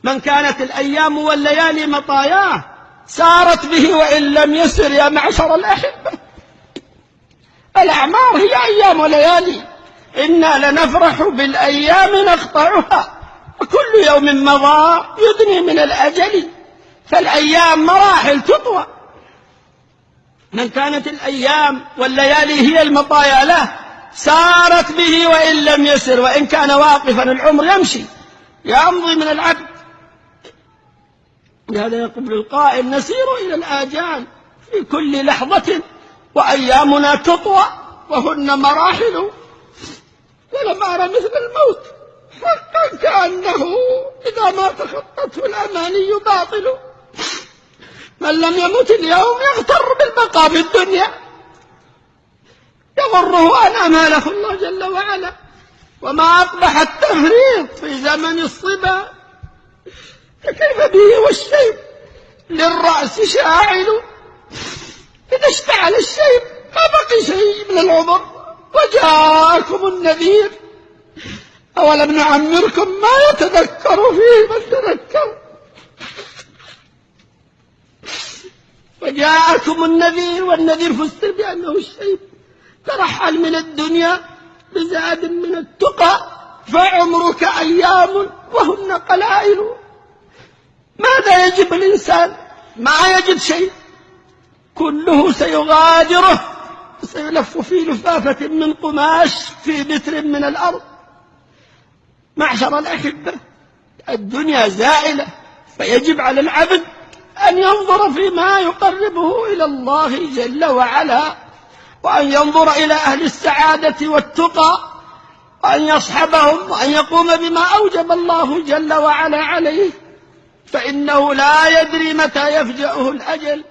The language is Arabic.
من كانت الأيام والليالي مطاياه سارت به وإن لم يسر يا معشر الأحبة. الأعمار هي أيام وليالي، إنا لنفرح بالأيام نقطعها، وكل يوم مضى يدني من الأجل، فالأيام مراحل تطوى. من كانت الأيام والليالي هي المطايا له سارت به وإن لم يسر، وإن كان واقفا العمر يمشي يمضي من العبد. لهذا يقول القائل: نسير إلى الآجال في كل لحظة وأيامنا تطوى وهن مراحل، ولم أرى مثل الموت حقا كأنه إذا ما تخطته الأماني باطل. من لم يمت اليوم يغتر بالبقاء في الدنيا، يغره أن أماله الله جل وعلا. وما أقبح التفريط في زمن الصبا، فكيف به والشيب للرأس شاعل. إذا اشتعل الشيب ما بقي شيء من العمر، وجاءكم النذير أولم نعمركم ما يتذكر فيه من تذكر. وجاءكم النذير، والنذير فسر بأنه الشيب. ترحل من الدنيا بزاد من التقى، فعمرك أيام وهن قلائل. ماذا يجب الإنسان؟ ما يجب شيء، كله سيغادره، سيلف في لفافة من قماش في بتر من الأرض. معشر الأحبة، الدنيا زائلة، فيجب على العبد أن ينظر فيما يقربه إلى الله جل وعلا، وأن ينظر إلى أهل السعادة والتقى، وأن يصحبهم، وأن يقوم بما أوجب الله جل وعلا عليه، فإنه لا يدري متى يفجأه الأجل.